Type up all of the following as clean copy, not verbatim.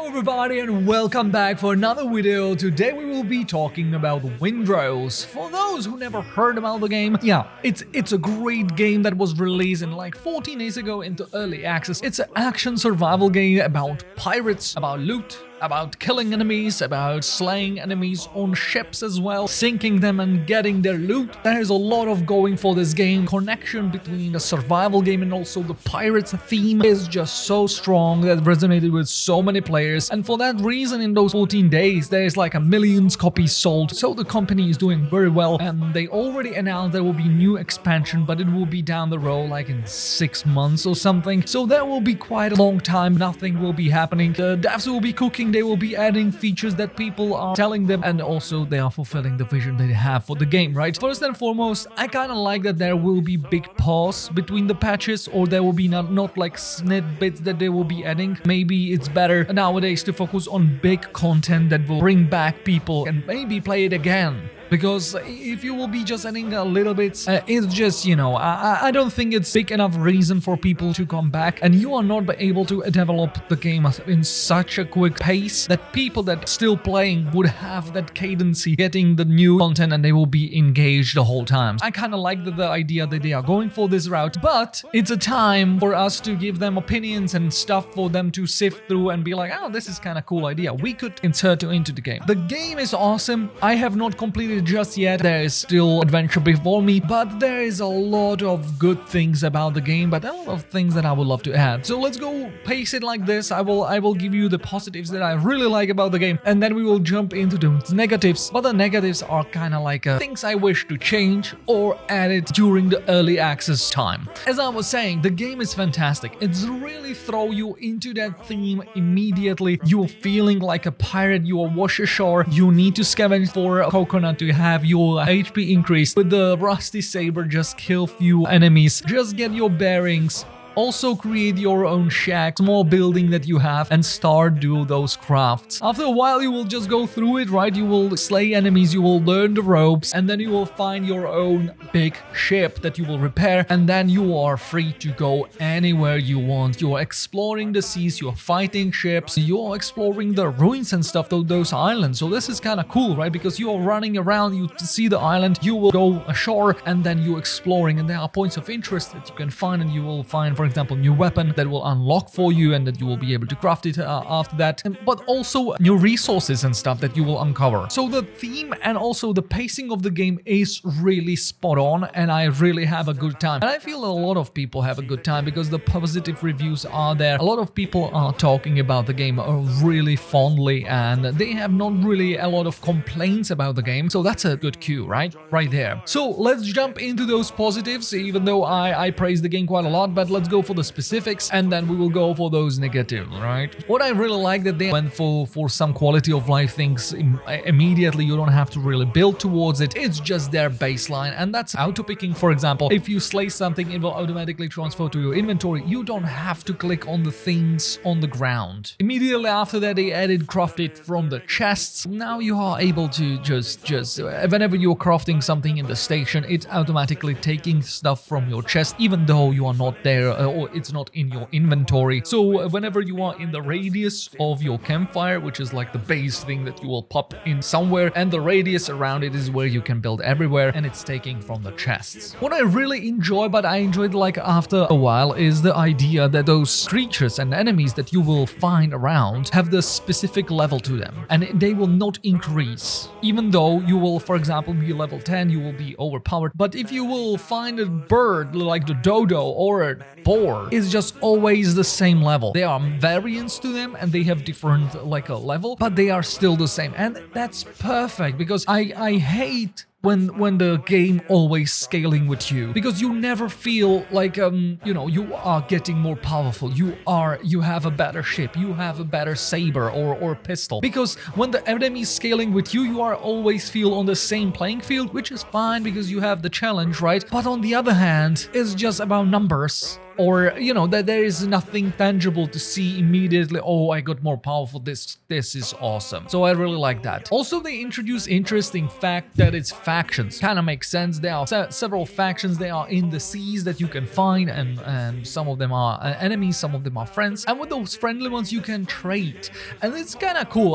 everybody and welcome back for another video. Today we will be talking about Windrose. For those who never heard about the game, yeah, it's a great game that was released in like 14 days ago into early access. It's an action survival game about pirates, about loot, about killing enemies, about slaying enemies on ships as well, sinking them and getting their loot. There's a lot of going for this game. Connection between the survival game and also the pirates theme is just so strong that resonated with so many players, and for that reason in those 14 days there's like a millions copies sold. So the company is doing very well, and they already announced there will be new expansion, but it will be down the road like in 6 months or something. So there will be quite a long time nothing will be happening. The devs will be cooking, they will be adding features that people are telling them, and also they are fulfilling the vision they have for the game, right? First and foremost, I kind of like that there will be big pause between the patches, or there will be not like snippets that they will be adding. Maybe it's better nowadays to focus on big content that will bring back people and maybe play it again. Because if you will be just adding a little bit, it's just, you know, I don't think it's big enough reason for people to come back, and you are not able to develop the game in such a quick pace that people that still playing would have that cadency getting the new content and they will be engaged the whole time. I kind of like the idea that they are going for this route, but it's a time for us to give them opinions and stuff for them to sift through and be like, oh, this is kind of cool idea. We could insert it into the game. The game is awesome. I have not completed just yet. There is still adventure before me, but there is a lot of good things about the game, but a lot of things that I would love to add. So let's go pace it like this. I will give you the positives that I really like about the game, and then we will jump into the negatives. But the negatives are kind of like things I wish to change or add it during the early access time. As I was saying, the game is fantastic. It's really throw you into that theme immediately. You're feeling like a pirate. You are wash ashore. You need to scavenge for a coconut to have your HP increased. With the rusty saber, just kill few enemies, just get your bearings. Also create your own shack, small building that you have, and start do those crafts. After a while you will just go through it, right? You will slay enemies, you will learn the ropes, and then you will find your own big ship that you will repair, and then you are free to go anywhere you want. You are exploring the seas, you are fighting ships, you are exploring the ruins and stuff, those islands. So this is kind of cool, right? Because you are running around, you see the island, you will go ashore, and then you exploring, and there are points of interest that you can find, and you will find, for example, new weapon that will unlock for you and that you will be able to craft it after that, but also new resources and stuff that you will uncover. So the theme and also the pacing of the game is really spot on, and I really have a good time. And I feel a lot of people have a good time because the positive reviews are there. A lot of people are talking about the game really fondly, and they have not really a lot of complaints about the game. So that's a good cue, right? Right there. So let's jump into those positives, even though I praise the game quite a lot, but let's go for the specifics and then we will go for those negatives, right? What I really like that they went for some quality of life things immediately. You don't have to really build towards it. It's just their baseline, and that's auto picking. For example, if you slay something, it will automatically transfer to your inventory. You don't have to click on the things on the ground. Immediately after that, they added crafted from the chests. Now you are able to just whenever you're crafting something in the station, it's automatically taking stuff from your chest, even though you are not there or it's not in your inventory. So whenever you are in the radius of your campfire, which is like the base thing that you will pop in somewhere, and the radius around it is where you can build everywhere, and it's taking from the chests. What I really enjoy, but I enjoyed like after a while, is the idea that those creatures and enemies that you will find around have the specific level to them, and they will not increase. Even though you will, for example, be level 10, you will be overpowered, but if you will find a bird like the dodo or a boar, is just always the same level. There are variants to them and they have different like a level, but they are still the same, and that's perfect because I hate when the game always scaling with you, because you never feel like you know, you are getting more powerful, you have a better ship, you have a better saber or pistol. Because when the enemy is scaling with you, you are always feel on the same playing field, which is fine because you have the challenge, right? But on the other hand, it's just about numbers. Or, you know, that there is nothing tangible to see immediately. Oh, I got more powerful. This is awesome. So I really like that. Also, they introduce interesting fact that it's factions. Kind of makes sense. There are several factions. They are in the seas that you can find, and some of them are enemies, some of them are friends. And with those friendly ones, you can trade, and it's kind of cool.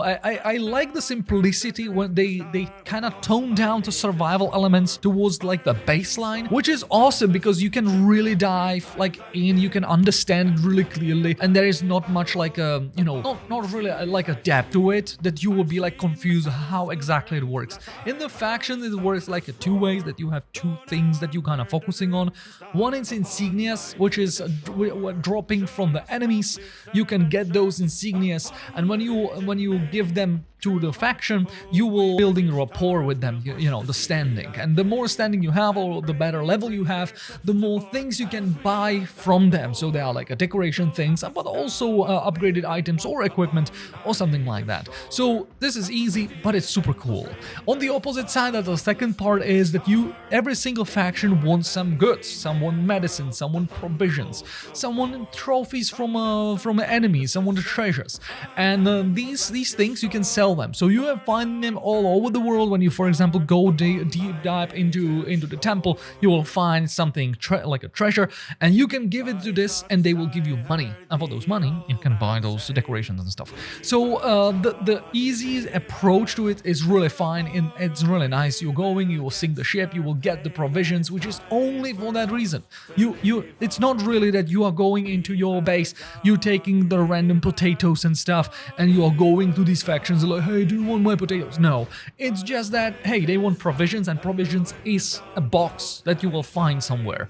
I like the simplicity when they kind of tone down the survival elements towards like the baseline, which is awesome because you can really dive like in, you can understand it really clearly, and there is not much like a, you know, not really like a depth to it that you will be like confused how exactly it works. In the faction, it works like two ways, that you have two things that you kind of focusing on. One is insignias, which is dropping from the enemies. You can get those insignias, and when you give them to the faction, you will building rapport with them, you know, the standing. And the more standing you have, or the better level you have, the more things you can buy from them. So they are like a decoration things, but also upgraded items or equipment or something like that. So this is easy, but it's super cool. On the opposite side, the second part is that every single faction wants some goods. Someone medicine, someone provisions, someone trophies from enemies, someone the treasures. And these things you can sell them. So you have find them all over the world. When you, for example, go deep dive into the temple, you will find something like a treasure, and you can give it to this, and they will give you money. And for those money, you can buy those decorations and stuff. So the easy approach to it is really fine, and it's really nice. You're going, you will sink the ship, you will get the provisions, which is only for that reason. It's not really that you are going into your base, you're taking the random potatoes and stuff, and you are going to these factions like, hey, do you want my potatoes? No, it's just that, hey, they want provisions, and provisions is a box that you will find somewhere.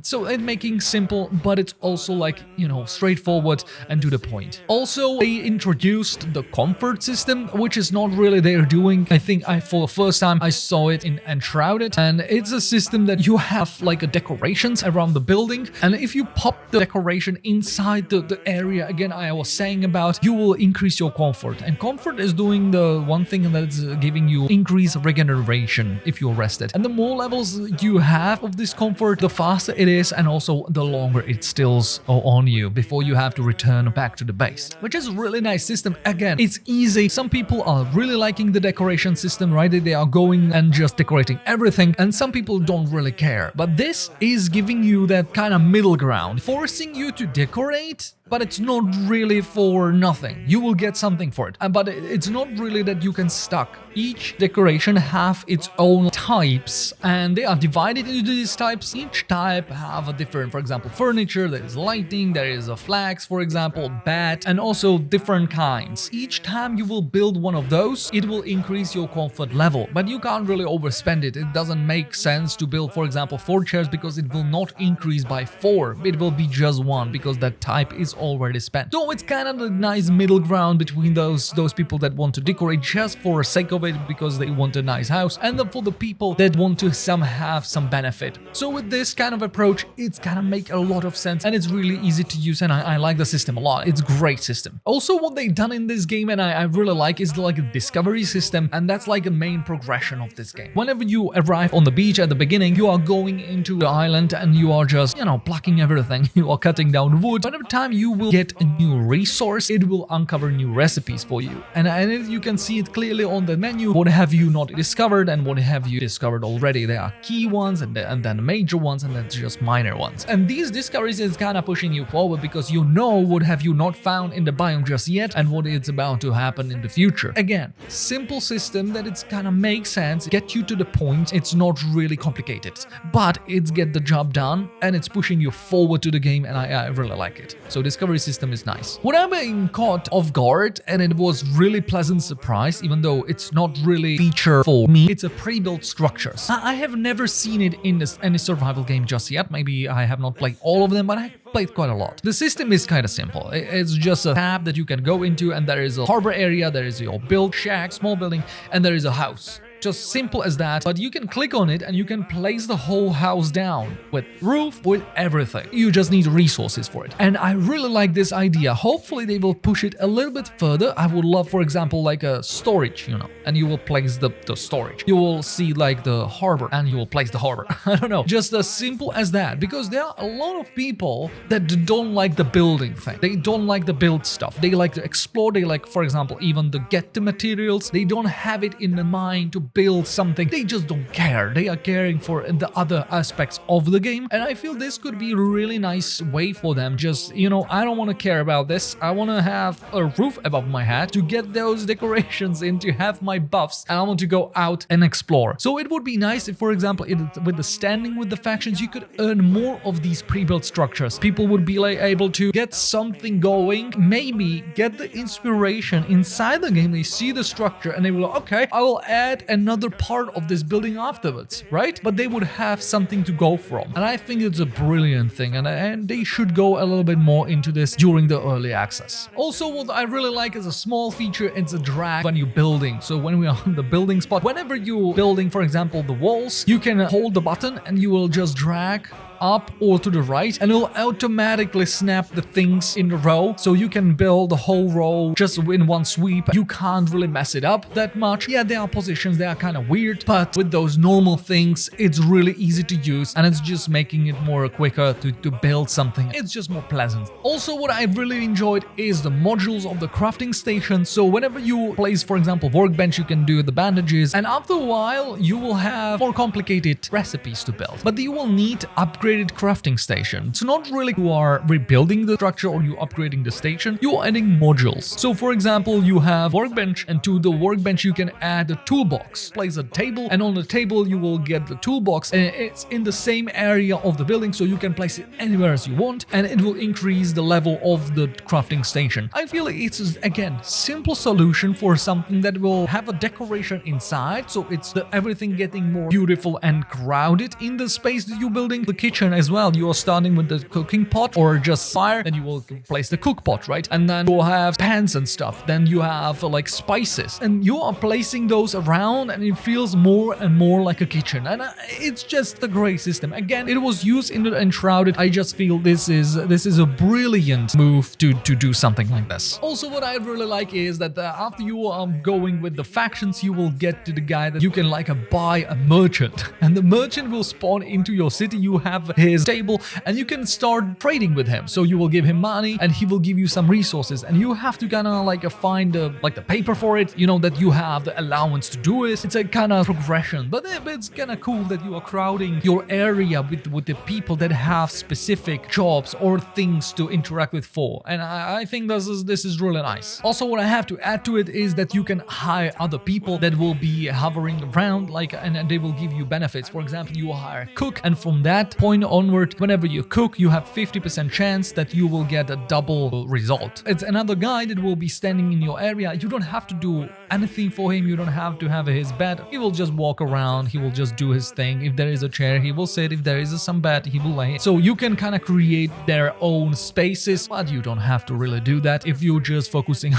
So it's making simple, but it's also like, you know, straightforward and to the point. Also, they introduced the comfort system, which is not really they're doing. I think for the first time I saw it in Enshrouded, and it's a system that you have like a decorations around the building, and if you pop the decoration inside the area, again I was saying about, you will increase your comfort. And comfort is doing the one thing that's giving you increased regeneration if you're rested. And the more levels you have of this comfort, the faster it is, and also the longer it stills on you before you have to return back to the base, which is a really nice system. Again, it's easy. Some people are really liking the decoration system, right? They are going and just decorating everything, and some people don't really care. But this is giving you that kind of middle ground, forcing you to decorate, but it's not really for nothing. You will get something for it. But it's not really that you can stuck. Each decoration have its own types, and they are divided into these types. Each type have a different, for example, furniture, there is lighting, there is a flags, for example, bat, and also different kinds. Each time you will build one of those, it will increase your comfort level, but you can't really overspend it. It doesn't make sense to build, for example, 4 chairs, because it will not increase by 4. It will be just 1, because that type is already spent. So it's kind of a nice middle ground between those people that want to decorate just for the sake of it, because they want a nice house, and for the people that want to have some benefit. So with this kind of approach, it's gonna make a lot of sense, and it's really easy to use, and I like the system a lot. It's a great system. Also, what they've done in this game, and I really like, is like a discovery system, and that's like a main progression of this game. Whenever you arrive on the beach at the beginning, you are going into the island, and you are just, you know, plucking everything. You are cutting down wood. Whenever time you will get a new resource, it will uncover new recipes for you, and you can see it clearly on the menu. What have you not discovered, and what have you discovered already? There are key ones, and then major ones, and then just minor ones. And these discoveries is kind of pushing you forward, because you know what have you not found in the biome just yet, and what is about to happen in the future. Again, simple system that it's kind of makes sense, get you to the point. It's not really complicated, but it's get the job done, and it's pushing you forward to the game, and I really like it. So discovery system is nice. What I'm being caught off guard, and it was really pleasant surprise, even though it's not really feature for me, it's a pre-built structures. I have never seen it in any survival game just yet. Maybe I have not played all of them, but I played quite a lot. The system is kind of simple. It's just a tab that you can go into, and there is a harbor area, there is your build shack, small building, and there is a house. Just simple as that, but you can click on it and you can place the whole house down with roof, with everything. You just need resources for it. And I really like this idea. Hopefully they will push it a little bit further. I would love, for example, like a storage, you know, and you will place the storage. You will see like the harbor, and you will place the harbor. I don't know, just as simple as that, because there are a lot of people that don't like the building thing. They don't like the build stuff. They like to explore. They like, for example, even to get the materials. They don't have it in the mind to build something, they just don't care. They are caring for the other aspects of the game, and I feel this could be a really nice way for them. Just, you know, I don't want to care about this. I want to have a roof above my head to get those decorations in, to have my buffs, and I want to go out and explore. So it would be nice if, for example, with the standing with the factions, you could earn more of these pre-built structures. People would be like able to get something going, maybe get the inspiration inside the game. They see the structure and they will, okay, I will add another part of this building afterwards, right? But they would have something to go from, and I think it's a brilliant thing, and they should go a little bit more into this during the early access. Also, what I really like is a small feature. It's a drag when you're building. So when we are on the building spot, whenever you're building, for example, the walls, you can hold the button and you will just drag up or to the right, and it'll automatically snap the things in a row, so you can build the whole row just in one sweep. You can't really mess it up that much. Yeah, there are positions, they are kind of weird, but with those normal things, it's really easy to use, and it's just making it more quicker to build something. It's just more pleasant. Also, what I really enjoyed is the modules of the crafting station. So whenever you place, for example, workbench, you can do the bandages, and after a while you will have more complicated recipes to build, but you will need upgraded crafting station. It's not really you are rebuilding the structure or you upgrading the station, you are adding modules. So for example, you have workbench, and to the workbench you can add a toolbox. Place a table, and on the table you will get the toolbox, and it's in the same area of the building, so you can place it anywhere as you want, and it will increase the level of the crafting station. I feel it's, again, simple solution for something that will have a decoration inside, so it's everything getting more beautiful and crowded in the space that you're building. The kitchen as well, you are starting with the cooking pot or just fire, then you will place the cook pot, right? And then you'll have pans and stuff, then you have like spices, and you are placing those around, and it feels more and more like a kitchen, and it's just a great system. Again, it was used in the Enshrouded. I just feel this is a brilliant move to do something like this. Also, what I really like is that after you are going with the factions, you will get to the guy that you can like buy a merchant, and the merchant will spawn into your city. You have his table, and you can start trading with him. So you will give him money, and he will give you some resources, and you have to kind of like find the paper for it, you know, that you have the allowance to do it. It's a kind of progression, but it's kind of cool that you are crowding your area with the people that have specific jobs or things to interact with for, and I think this is really nice. Also, what I have to add to it is that you can hire other people that will be hovering around, and they will give you benefits. For example, you will hire a cook, and from that point onward, whenever you cook, you have 50% chance that you will get a double result. It's another guy that will be standing in your area. You don't have to do anything for him. You don't have to have his bed. He will just walk around. He will just do his thing. If there is a chair, he will sit. If there is some bed, he will lay. So you can kind of create their own spaces, but you don't have to really do that if you're just focusing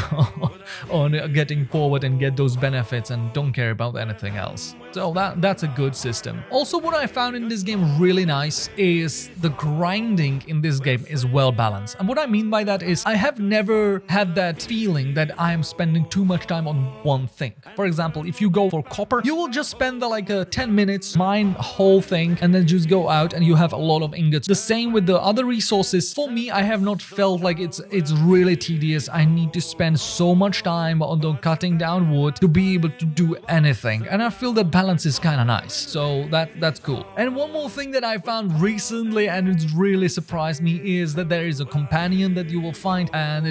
on getting forward and get those benefits and don't care about anything else. So that's a good system. Also, what I found in this game really nice is the grinding in this game is well balanced. And what I mean by that is I have never had that feeling that I am spending too much time on one thing. For example, if you go for copper, you will just spend 10 minutes, mine a whole thing, and then just go out and you have a lot of ingots. The same with the other resources. For me, I have not felt like it's really tedious. I need to spend so much time on the cutting down wood to be able to do anything. And I feel that balance is kind of nice. So that's cool. And one more thing that I found recently, and it's really surprised me, is that there is a companion that you will find, and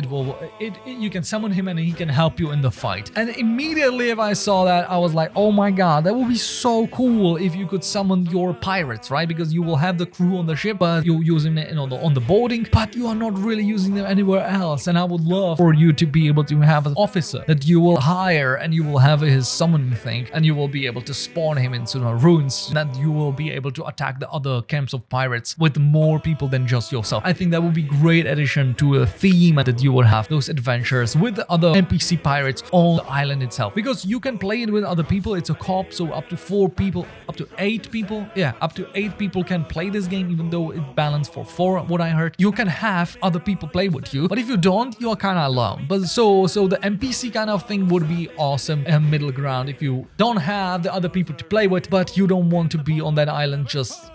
you can summon him and he can help you in the fight. And immediately if I saw that, I was like, oh my god, that would be so cool if you could summon your pirates, right? Because you will have the crew on the ship, but you're using it on the boarding, but you are not really using them anywhere else. And I would love for you to be able to have an officer that you will hire, and you will have his summoning thing, and you will be able to spawn him into the ruins, that you will be able to attack the other camps of pirates with more people than just yourself. I think that would be great addition to a theme, that you will have those adventures with the other NPC pirates on the island itself, because you can play it with other people. It's a co-op, so up to 4 people, up to 8 people, yeah, up to 8 people can play this game, even though it's balanced for 4, what I heard. You can have other people play with you, but if you don't, you are kind of alone. But so the NPC kind of thing would be awesome, a middle ground if you don't have the other people to play with, but you don't want to be on that island just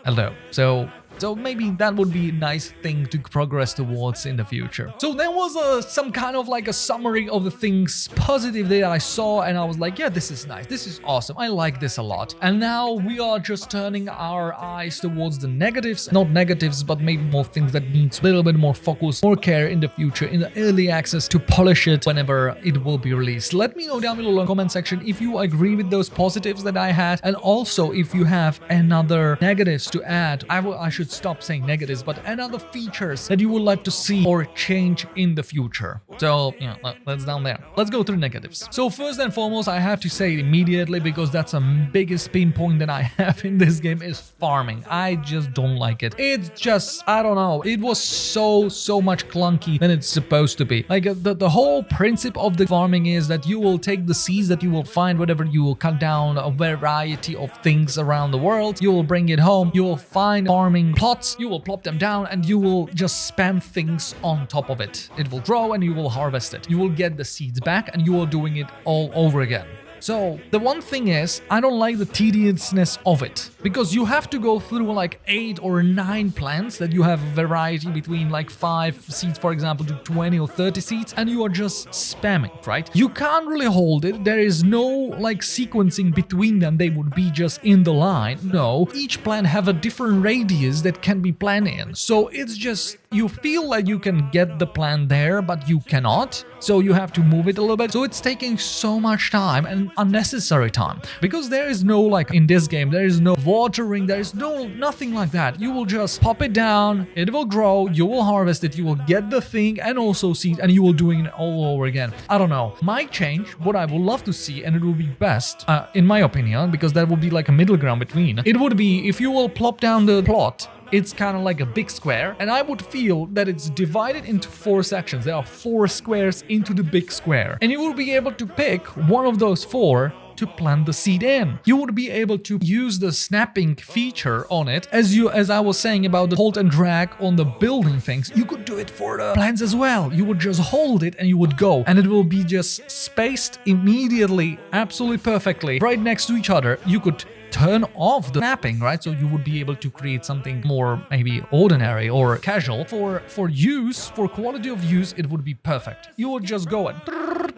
alone. So So maybe that would be a nice thing to progress towards in the future. So there was some kind of like a summary of the things positive that I saw, and I was like, yeah, this is nice, this is awesome, I like this a lot. And now we are just turning our eyes towards the negatives, not negatives, but maybe more things that needs a little bit more focus, more care in the future, in the early access, to polish it whenever it will be released. Let me know down below in the comment section if you agree with those positives that I had, and also if you have another negatives to add. I should stop saying negatives, but another features that you would like to see or change in the future. So yeah, let's down there. Let's go through negatives. So first and foremost, I have to say it immediately, because that's the biggest pinpoint that I have in this game, is farming. I just don't like it. It's just, I don't know, it was so much clunky than it's supposed to be. Like the whole principle of the farming is that you will take the seeds that you will find whenever you will cut down a variety of things around the world, you will bring it home, you will find farming plots, you will plop them down, and you will just spam things on top of it. It will grow and you will harvest it. You will get the seeds back and you are doing it all over again. So the one thing is, I don't like the tediousness of it, because you have to go through like 8 or 9 plants that you have variety between like 5 seeds, for example, to 20 or 30 seeds, and you are just spamming, right? You can't really hold it. There is no like sequencing between them. They would be just in the line. No, each plant have a different radius that can be planted in. So it's just, you feel like you can get the plant there, but you cannot. So you have to move it a little bit. So it's taking so much time and unnecessary time, because there is no, like in this game, there is no watering, there is nothing like that. You will just pop it down, it will grow, you will harvest it, you will get the thing and also seed, and you will doing it all over again. I don't know, might change. What I would love to see, and it will be best in my opinion, because that would be like a middle ground between, it would be if you will plop down the plot. It's kind of like a big square, and I would feel that it's divided into 4 sections. There are 4 squares into the big square, and you will be able to pick one of those 4 to plant the seed in. You would be able to use the snapping feature on it, as I was saying about the hold and drag on the building things. You could do it for the plants as well. You would just hold it and you would go, and it will be just spaced immediately, absolutely perfectly, right next to each other. You could turn off the snapping, right? So you would be able to create something more maybe ordinary or casual. For use, for quality of use, it would be perfect. You would just go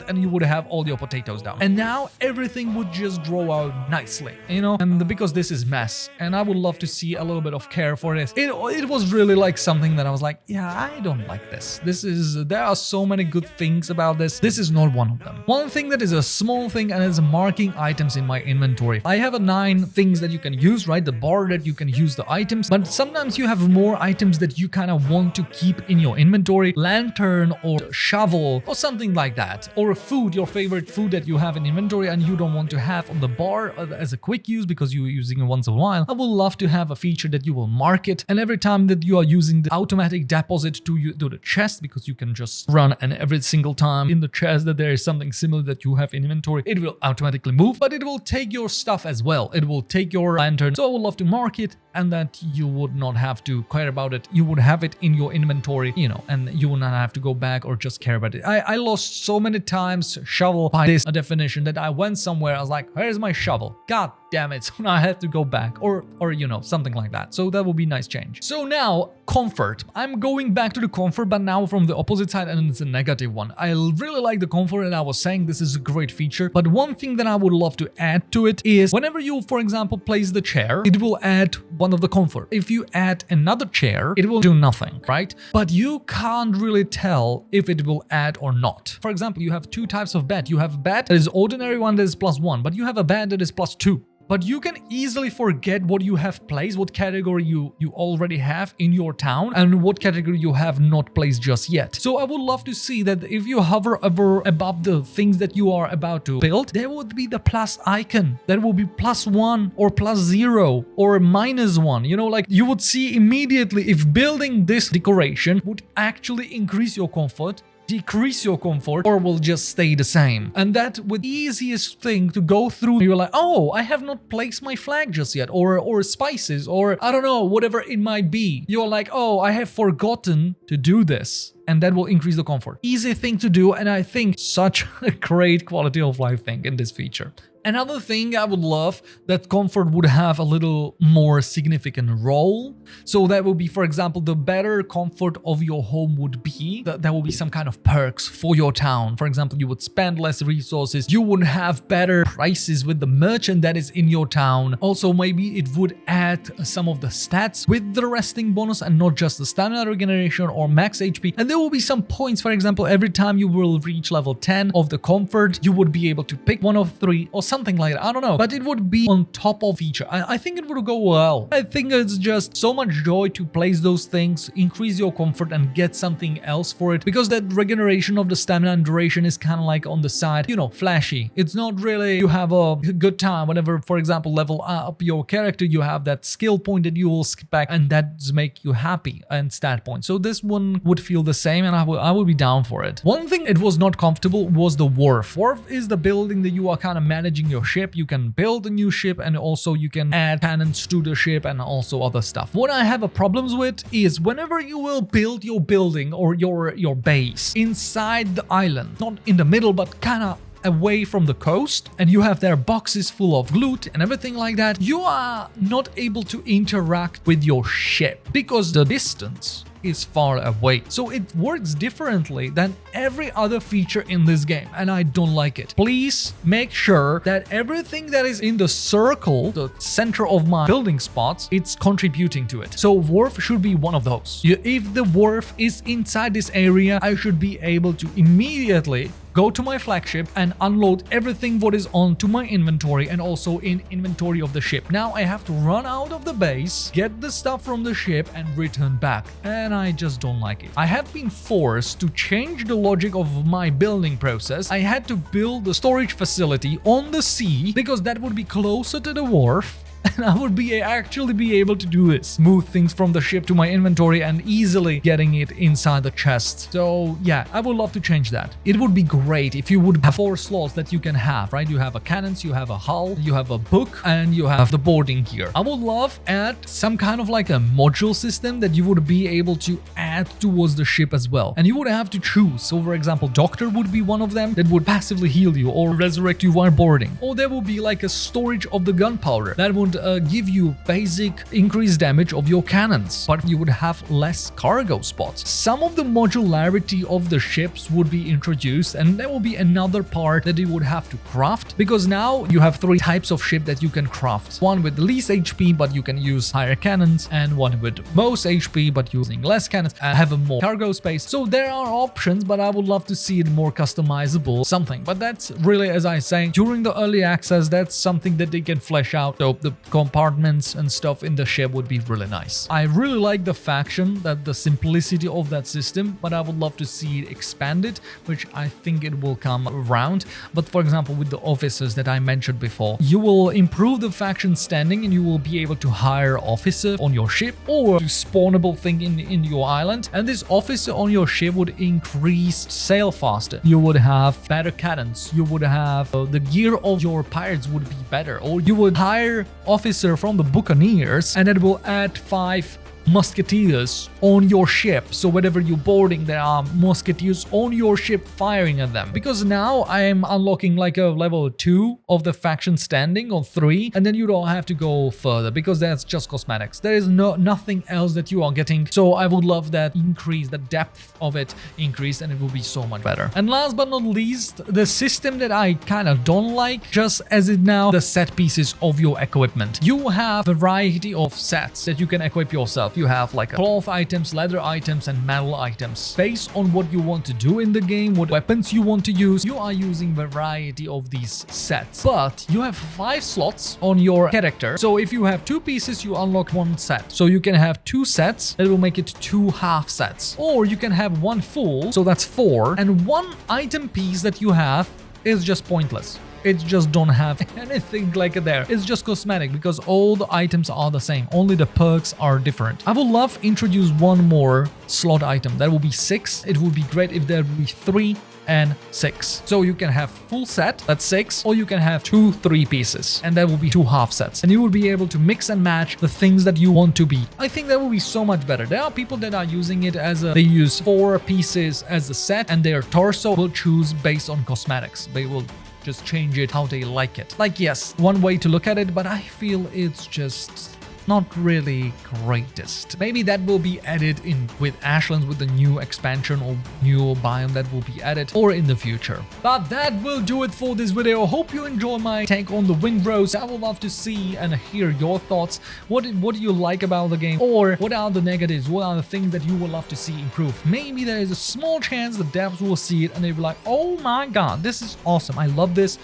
and you would have all your potatoes down, and now everything would just grow out nicely, you know. And because this is mess, and I would love to see a little bit of care for this. It was really like something that I was like, yeah, I don't like this. There are so many good things about this. This is not one of them. One thing that is a small thing, and is marking items in my inventory. I have a 9 things that you can use, right? The bar that you can use the items, but sometimes you have more items that you kind of want to keep in your inventory. Lantern or shovel or something like that, or food, your favorite food that you have in inventory and you don't want to have on the bar as a quick use because you're using it once in a while. I would love to have a feature that you will mark it, and every time that you are using the automatic deposit to the chest, because you can just run, and every single time in the chest that there is something similar that you have in inventory, it will automatically move, but it will take your stuff as well. It will take your lantern. So I would love to mark it, and that you would not have to care about it. You would have it in your inventory, you know, and you will not have to go back or just care about it. I lost so many times shovel by this definition that I went somewhere, I was like, where's my shovel? God damn it. So now I have to go back, or you know, something like that. So that would be a nice change. So now comfort. I'm going back to the comfort, but now from the opposite side, and it's a negative one. I really like the comfort, and I was saying this is a great feature, but one thing that I would love to add to it is whenever you, for example, place the chair, it will add one of the comfort. If you add another chair, it will do nothing, right? But you can't really tell if it will add or not. For example, you have 2 types of bed. You have a bed that is ordinary one that is +1, but you have a bed that is +2. But you can easily forget what you have placed, what category you already have in your town, and what category you have not placed just yet. So I would love to see that if you hover above the things that you are about to build, there would be the plus icon. That will be +1 or +0 or -1. You know, like you would see immediately if building this decoration would actually increase your comfort, decrease your comfort, or will just stay the same. And that would be the easiest thing to go through. You're like, oh, I have not placed my flag just yet, or spices, or I don't know, whatever it might be. You're like, oh, I have forgotten to do this. And that will increase the comfort. Easy thing to do, and I think such a great quality of life thing in this feature. Another thing I would love that comfort would have a little more significant role. So that would be, for example, the better comfort of your home would be, there will be some kind of perks for your town. For example, you would spend less resources, you would have better prices with the merchant that is in your town. Also, maybe it would add some of the stats with the resting bonus and not just the stamina regeneration or max HP. And there will be some points, for example, every time you will reach level 10 of the comfort, you would be able to pick one of 3 or something like that. I don't know, but it would be on top of feature. I think it would go well. I think it's just so much joy to place those things, increase your comfort and get something else for it, because that regeneration of the stamina and duration is kind of like on the side, you know, flashy. It's not really you have a good time whenever, for example, level up your character, you have that skill point that you will skip back and that's make you happy and stat point. So this one would feel the same and I would be down for it. One thing it was not comfortable was the wharf. Wharf is the building that you are kind of managing your ship. You can build a new ship and also you can add cannons to the ship and also other stuff. What I have a problems with is whenever you will build your building or your base inside the island, not in the middle but kind of away from the coast, and you have their boxes full of loot and everything like that, you are not able to interact with your ship because the distance is far away. So it works differently than every other feature in this game and I don't like it. Please make sure that everything that is in the circle, the center of my building spots, it's contributing to it. So wharf should be one of those. If the wharf is inside this area, I should be able to immediately go to my flagship and unload everything what is onto my inventory and also in inventory of the ship. Now I have to run out of the base, get the stuff from the ship and return back. And I just don't like it. I have been forced to change the logic of my building process. I had to build a storage facility on the sea because that would be closer to the wharf. And I would actually be able to do this. Move things from the ship to my inventory and easily getting it inside the chest. So yeah, I would love to change that. It would be great if you would have 4 slots that you can have, right? You have a cannons, you have a hull, you have a book, and you have the boarding gear. I would love add some kind of like a module system that you would be able to add towards the ship as well. And you would have to choose. So for example, doctor would be one of them that would passively heal you or resurrect you while boarding. Or there would be like a storage of the gunpowder that would give you basic increased damage of your cannons, but you would have less cargo spots. Some of the modularity of the ships would be introduced, and there will be another part that you would have to craft, because now you have 3 types of ship that you can craft. One with least HP, but you can use higher cannons, and one with most HP, but using less cannons and have a more cargo space. So there are options, but I would love to see it more customizable something. But that's really, as I say, during the early access, that's something that they can flesh out. So the compartments and stuff in the ship would be really nice. I really like the faction, that the simplicity of that system, but I would love to see it expanded, which I think it will come around. But for example, with the officers that I mentioned before, you will improve the faction standing and you will be able to hire officer on your ship or do spawnable thing in your island, and this officer on your ship would increase sail faster. You would have better cannons, you would have the gear of your pirates would be better, or you would hire officer from the buccaneers and it will add 5 musketeers on your ship. So whenever you're boarding, there are musketeers on your ship firing at them. Because now I am unlocking like a level 2 of the faction standing or 3, and then you don't have to go further because that's just cosmetics. There is nothing else that you are getting. So I would love that increase, the depth of it increased, and it will be so much better. And last but not least, the system that I kind of don't like, just as it now, the set pieces of your equipment. You have a variety of sets that you can equip yourself. You have like cloth items, leather items, and metal items. Based on what you want to do in the game, what weapons you want to use, you are using variety of these sets. But you have 5 slots on your character. So if you have 2 pieces, you unlock 1 set. So you can have 2 sets, that will make it 2 half sets. Or you can have 1 full, so that's 4. And 1 item piece that you have is just pointless. It just don't have anything like it there. It's just cosmetic because all the items are the same. Only the perks are different. I would love to introduce 1 more slot item. That will be 6. It would be great if there would be 3 and 6. So you can have full set, that's 6, or you can have 2 3 pieces, and that will be 2 half sets. And you will be able to mix and match the things that you want to be. I think that will be so much better. There are people that are using it as they use 4 pieces as a set, and their torso will choose based on cosmetics. They will just change it how they like it. Like, yes, one way to look at it, but I feel it's just not really greatest. Maybe that will be added in with Ashlands, with the new expansion or new biome that will be added, or in the future. But that will do it for this video. Hope you enjoy my take on the Windrose. I would love to see and hear your thoughts. What do you like about the game, or what are the negatives? What are the things that you would love to see improve? Maybe there is a small chance the devs will see it and they'll be like, oh my god, this is awesome, I love this,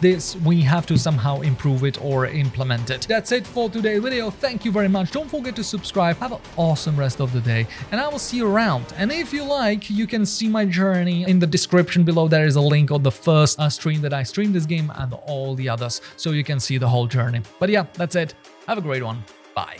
we have to somehow improve it or implement it. That's it for today's video. Thank you very much. Don't forget to subscribe. Have an awesome rest of the day, and I will see you around. And if you like, you can see my journey in the description below. There is a link of the first stream that I streamed this game and all the others, so you can see the whole journey. But yeah, that's it. Have a great one. Bye.